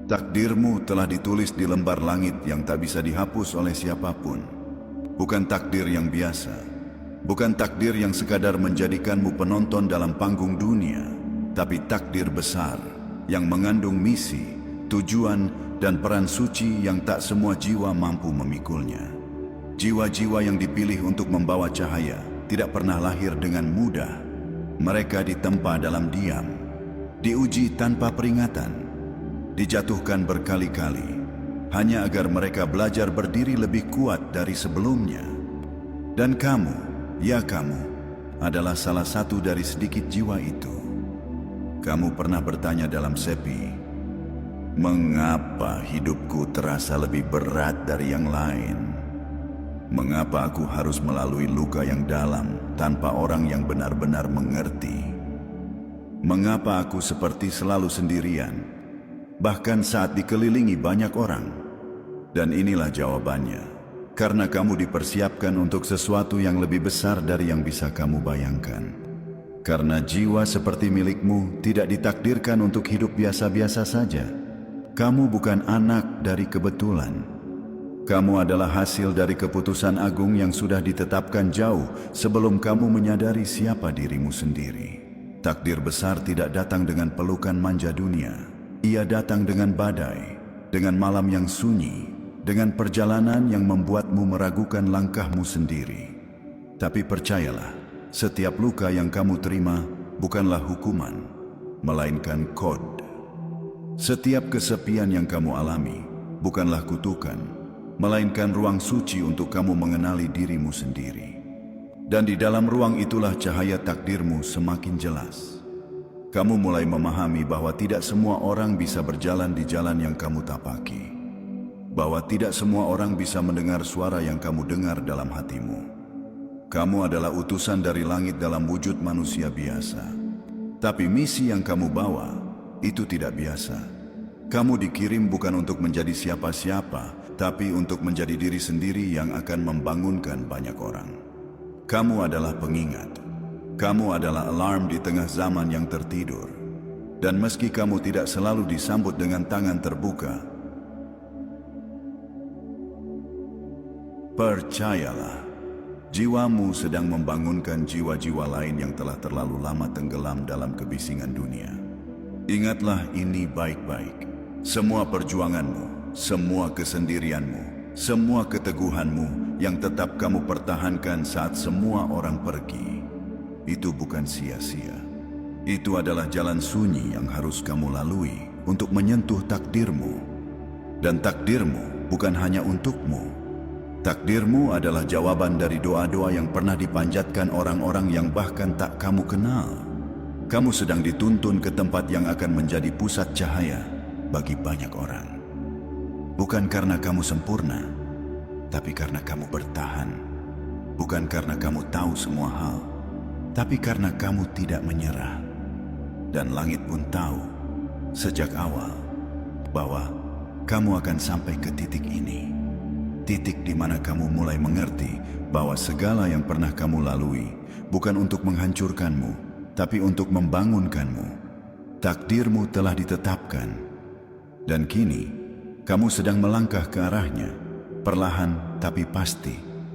Takdirmu telah ditulis di lembar langit yang tak bisa dihapus oleh siapapun. Bukan takdir yang biasa, bukan takdir yang sekadar menjadikanmu penonton dalam panggung dunia, tapi takdir besar yang mengandung misi, tujuan, dan peran suci yang tak semua jiwa mampu memikulnya. Jiwa-jiwa yang dipilih untuk membawa cahaya tidak pernah lahir dengan mudah. Mereka ditempa dalam diam, diuji tanpa peringatan, dijatuhkan berkali-kali, hanya agar mereka belajar berdiri lebih kuat dari sebelumnya. Dan kamu, ya kamu, adalah salah satu dari sedikit jiwa itu. Kamu pernah bertanya dalam sepi, mengapa hidupku terasa lebih berat dari yang lain? Mengapa aku harus melalui luka yang dalam tanpa orang yang benar-benar mengerti? Mengapa aku seperti selalu sendirian, bahkan saat dikelilingi banyak orang? Dan inilah jawabannya. Karena kamu dipersiapkan untuk sesuatu yang lebih besar dari yang bisa kamu bayangkan. Karena jiwa seperti milikmu tidak ditakdirkan untuk hidup biasa-biasa saja. Kamu bukan anak dari kebetulan. Kamu adalah hasil dari keputusan agung yang sudah ditetapkan jauh sebelum kamu menyadari siapa dirimu sendiri. Takdir besar tidak datang dengan pelukan manja dunia. Ia datang dengan badai, dengan malam yang sunyi, dengan perjalanan yang membuatmu meragukan langkahmu sendiri. Tapi percayalah, setiap luka yang kamu terima bukanlah hukuman, melainkan kod. Setiap kesepian yang kamu alami bukanlah kutukan, melainkan ruang suci untuk kamu mengenali dirimu sendiri. Dan di dalam ruang itulah cahaya takdirmu semakin jelas. Kamu mulai memahami bahwa tidak semua orang bisa berjalan di jalan yang kamu tapaki. Bahwa tidak semua orang bisa mendengar suara yang kamu dengar dalam hatimu. Kamu adalah utusan dari langit dalam wujud manusia biasa. Tapi misi yang kamu bawa itu tidak biasa. Kamu dikirim bukan untuk menjadi siapa-siapa, tapi untuk menjadi diri sendiri yang akan membangunkan banyak orang. Kamu adalah pengingat. Kamu adalah alarm di tengah zaman yang tertidur. Dan meski kamu tidak selalu disambut dengan tangan terbuka, percayalah, jiwamu sedang membangunkan jiwa-jiwa lain yang telah terlalu lama tenggelam dalam kebisingan dunia. Ingatlah ini baik-baik. Semua perjuanganmu, semua kesendirianmu, semua keteguhanmu yang tetap kamu pertahankan saat semua orang pergi, itu bukan sia-sia. Itu adalah jalan sunyi yang harus kamu lalui untuk menyentuh takdirmu. Dan takdirmu bukan hanya untukmu. Takdirmu adalah jawaban dari doa-doa yang pernah dipanjatkan orang-orang yang bahkan tak kamu kenal. Kamu sedang dituntun ke tempat yang akan menjadi pusat cahaya bagi banyak orang. Bukan karena kamu sempurna, tapi karena kamu bertahan. Bukan karena kamu tahu semua hal, tapi karena kamu tidak menyerah. Dan langit pun tahu sejak awal bahwa kamu akan sampai ke titik ini. Titik di mana kamu mulai mengerti bahwa segala yang pernah kamu lalui bukan untuk menghancurkanmu, tapi untuk membangunkanmu. Takdirmu telah ditetapkan. Dan kini, kamu sedang melangkah ke arahnya, perlahan tapi pasti.